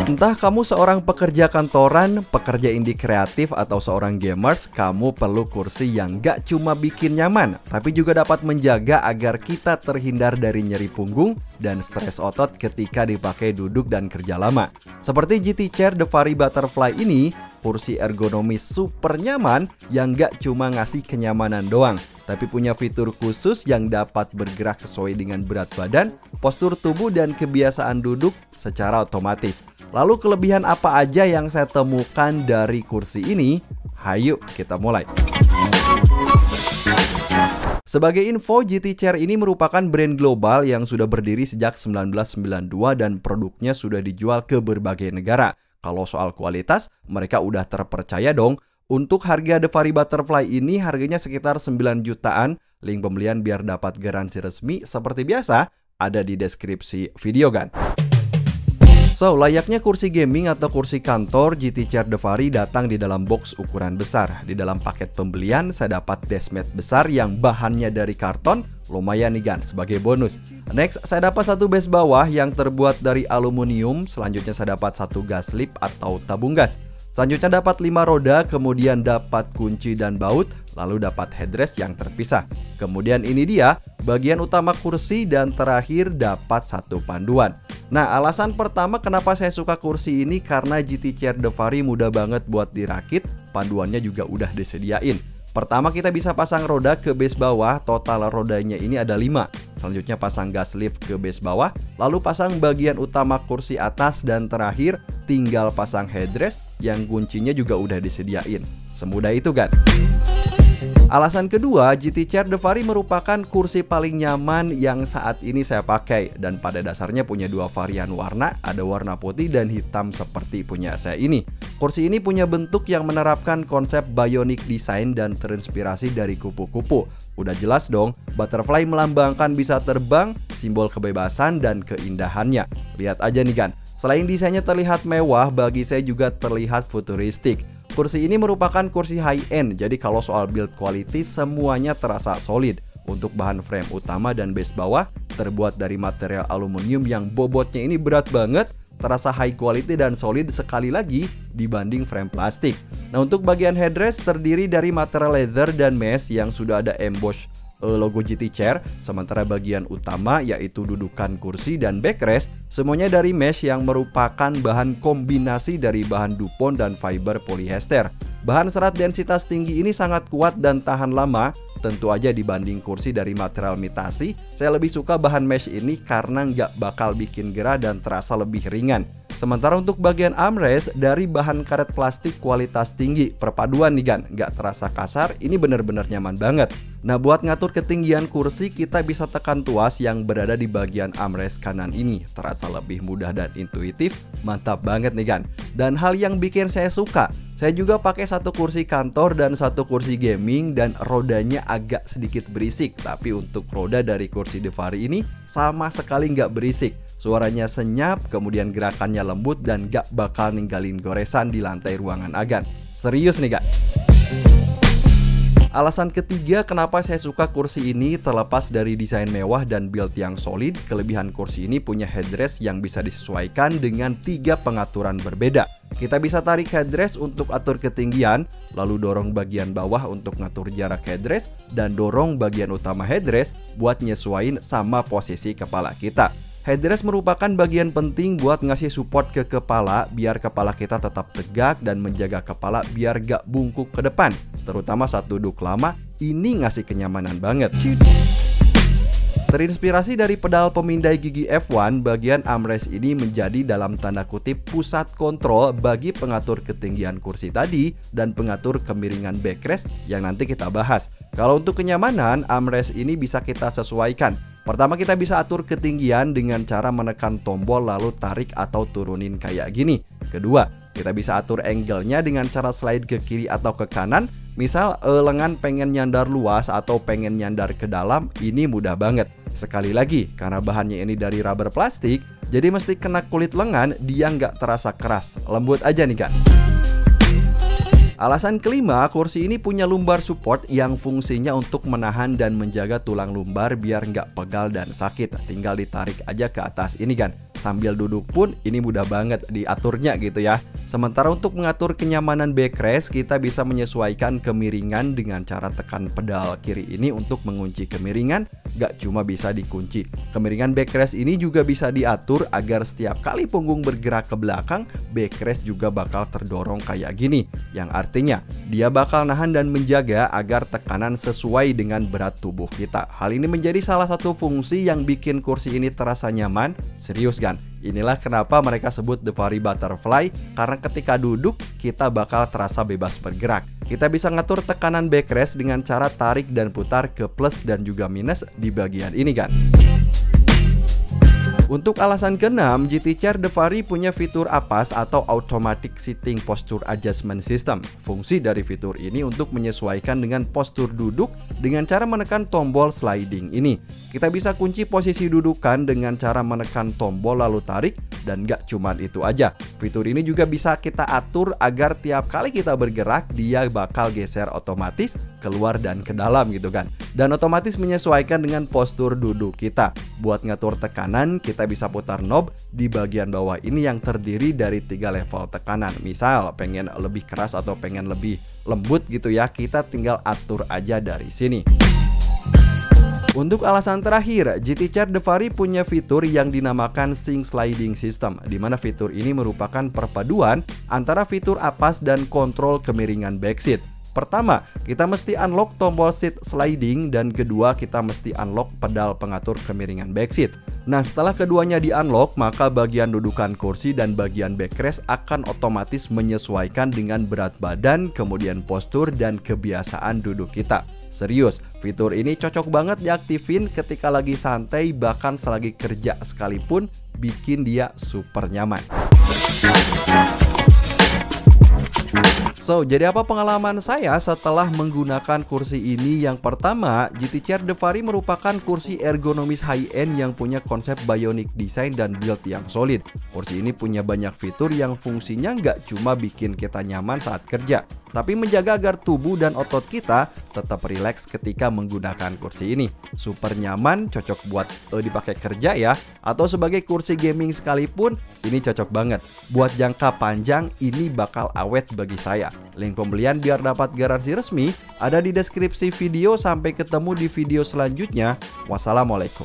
Entah kamu seorang pekerja kantoran, pekerja indie kreatif, atau seorang gamers, kamu perlu kursi yang gak cuma bikin nyaman, tapi juga dapat menjaga agar kita terhindar dari nyeri punggung dan stres otot ketika dipakai duduk dan kerja lama. Seperti GT Chair The Furry Butterfly ini, kursi ergonomis super nyaman yang gak cuma ngasih kenyamanan doang, tapi punya fitur khusus yang dapat bergerak sesuai dengan berat badan, postur tubuh, dan kebiasaan duduk secara otomatis. Lalu kelebihan apa aja yang saya temukan dari kursi ini? Hayu kita mulai. Sebagai info, GT Chair ini merupakan brand global yang sudah berdiri sejak 1992 dan produknya sudah dijual ke berbagai negara. Kalau soal kualitas, mereka udah terpercaya dong. Untuk harga The Furry Butterfly ini harganya sekitar 9 jutaan. Link pembelian biar dapat garansi resmi seperti biasa ada di deskripsi video kan. So, layaknya kursi gaming atau kursi kantor, GT Chair The Furry datang di dalam box ukuran besar. Di dalam paket pembelian, saya dapat deskmat besar yang bahannya dari karton. Lumayan nih kan, sebagai bonus. Next, saya dapat satu base bawah yang terbuat dari aluminium. Selanjutnya saya dapat satu gas lip atau tabung gas. Selanjutnya dapat 5 roda, kemudian dapat kunci dan baut, lalu dapat headrest yang terpisah. Kemudian ini dia, bagian utama kursi, dan terakhir dapat satu panduan. Nah, alasan pertama kenapa saya suka kursi ini karena GT Chair The Furry mudah banget buat dirakit, panduannya juga udah disediain. Pertama kita bisa pasang roda ke base bawah, total rodanya ini ada 5. Selanjutnya pasang gas lift ke base bawah, lalu pasang bagian utama kursi atas, dan terakhir tinggal pasang headrest yang kuncinya juga udah disediain. Semudah itu kan? Alasan kedua, GT Chair The Furry merupakan kursi paling nyaman yang saat ini saya pakai, dan pada dasarnya punya dua varian warna, ada warna putih dan hitam seperti punya saya ini. Kursi ini punya bentuk yang menerapkan konsep bionic design dan terinspirasi dari kupu-kupu. Udah jelas dong, butterfly melambangkan bisa terbang, simbol kebebasan dan keindahannya. Lihat aja nih kan, selain desainnya terlihat mewah, bagi saya juga terlihat futuristik. Kursi ini merupakan kursi high-end, jadi kalau soal build quality semuanya terasa solid. Untuk bahan frame utama dan base bawah terbuat dari material aluminium yang bobotnya ini berat banget, terasa high quality dan solid sekali lagi dibanding frame plastik. Nah, untuk bagian headrest terdiri dari material leather dan mesh yang sudah ada emboss logo GT Chair, sementara bagian utama yaitu dudukan kursi dan backrest semuanya dari mesh yang merupakan bahan kombinasi dari bahan DuPont dan fiber polyester. Bahan serat densitas tinggi ini sangat kuat dan tahan lama. Tentu aja dibanding kursi dari material imitasi, saya lebih suka bahan mesh ini karena nggak bakal bikin gerah dan terasa lebih ringan. Sementara untuk bagian armrest dari bahan karet plastik kualitas tinggi, perpaduan nih kan, nggak terasa kasar, ini bener-bener nyaman banget. Nah, buat ngatur ketinggian kursi, kita bisa tekan tuas yang berada di bagian armrest kanan ini. Terasa lebih mudah dan intuitif, mantap banget nih kan. Dan hal yang bikin saya suka, saya juga pakai satu kursi kantor dan satu kursi gaming, dan rodanya agak sedikit berisik. Tapi untuk roda dari kursi The Furry ini sama sekali nggak berisik. Suaranya senyap, kemudian gerakannya lembut dan gak bakal ninggalin goresan di lantai ruangan Agan. Serius nih gak? Alasan ketiga kenapa saya suka kursi ini terlepas dari desain mewah dan build yang solid, kelebihan kursi ini punya headrest yang bisa disesuaikan dengan 3 pengaturan berbeda. Kita bisa tarik headrest untuk atur ketinggian, lalu dorong bagian bawah untuk ngatur jarak headrest, dan dorong bagian utama headrest buat nyesuaiin sama posisi kepala kita. Headrest merupakan bagian penting buat ngasih support ke kepala biar kepala kita tetap tegak dan menjaga kepala biar gak bungkuk ke depan. Terutama saat duduk lama, ini ngasih kenyamanan banget. Terinspirasi dari pedal pemindai gigi F1, bagian armrest ini menjadi dalam tanda kutip pusat kontrol bagi pengatur ketinggian kursi tadi dan pengatur kemiringan backrest yang nanti kita bahas. Kalau untuk kenyamanan, armrest ini bisa kita sesuaikan. Pertama, kita bisa atur ketinggian dengan cara menekan tombol lalu tarik atau turunin kayak gini. Kedua, kita bisa atur angle-nya dengan cara slide ke kiri atau ke kanan. Misal lengan pengen nyandar luas atau pengen nyandar ke dalam, ini mudah banget. Sekali lagi, karena bahannya ini dari rubber plastik, jadi mesti kena kulit lengan, dia nggak terasa keras. Lembut aja nih kan. Alasan kelima, kursi ini punya lumbar support yang fungsinya untuk menahan dan menjaga tulang lumbar biar nggak pegal dan sakit. Tinggal ditarik aja ke atas ini kan. Sambil duduk pun ini mudah banget diaturnya gitu ya. Sementara untuk mengatur kenyamanan backrest, kita bisa menyesuaikan kemiringan dengan cara tekan pedal kiri ini untuk mengunci kemiringan. Gak cuma bisa dikunci, kemiringan backrest ini juga bisa diatur agar setiap kali punggung bergerak ke belakang, backrest juga bakal terdorong kayak gini. Yang artinya dia bakal nahan dan menjaga agar tekanan sesuai dengan berat tubuh kita. Hal ini menjadi salah satu fungsi yang bikin kursi ini terasa nyaman. Serius kan? Inilah kenapa mereka sebut The Fari Butterfly, karena ketika duduk kita bakal terasa bebas bergerak. Kita bisa ngatur tekanan backrest dengan cara tarik dan putar ke plus dan juga minus di bagian ini kan. Untuk alasan keenam, GT Chair The Fari punya fitur APAS atau Automatic Sitting Posture Adjustment System. Fungsi dari fitur ini untuk menyesuaikan dengan postur duduk dengan cara menekan tombol sliding ini. Kita bisa kunci posisi dudukan dengan cara menekan tombol lalu tarik, dan gak cuman itu aja. Fitur ini juga bisa kita atur agar tiap kali kita bergerak dia bakal geser otomatis keluar dan ke dalam gitu kan. Dan otomatis menyesuaikan dengan postur duduk kita. Buat ngatur tekanan, kita bisa putar knob di bagian bawah ini yang terdiri dari 3 level tekanan. Misal pengen lebih keras atau pengen lebih lembut gitu ya, kita tinggal atur aja dari sini. Untuk alasan terakhir, GT Chair The Fari punya fitur yang dinamakan Sync Sliding System, di mana fitur ini merupakan perpaduan antara fitur APAS dan kontrol kemiringan backseat. Pertama, kita mesti unlock tombol seat sliding, dan kedua kita mesti unlock pedal pengatur kemiringan backseat. Nah, setelah keduanya di-unlock, maka bagian dudukan kursi dan bagian backrest akan otomatis menyesuaikan dengan berat badan, kemudian postur dan kebiasaan duduk kita. Serius, fitur ini cocok banget diaktifin ketika lagi santai, bahkan selagi kerja sekalipun, bikin dia super nyaman. So, jadi apa pengalaman saya setelah menggunakan kursi ini? Yang pertama, GT Chair The Fari merupakan kursi ergonomis high-end yang punya konsep bionic design dan build yang solid. Kursi ini punya banyak fitur yang fungsinya nggak cuma bikin kita nyaman saat kerja, tapi menjaga agar tubuh dan otot kita tetap rileks ketika menggunakan kursi ini. Super nyaman, cocok buat dipakai kerja ya, atau sebagai kursi gaming sekalipun, ini cocok banget. Buat jangka panjang, ini bakal awet bagi saya. Link pembelian biar dapat garansi resmi ada di deskripsi video. Sampai ketemu di video selanjutnya. Wassalamualaikum.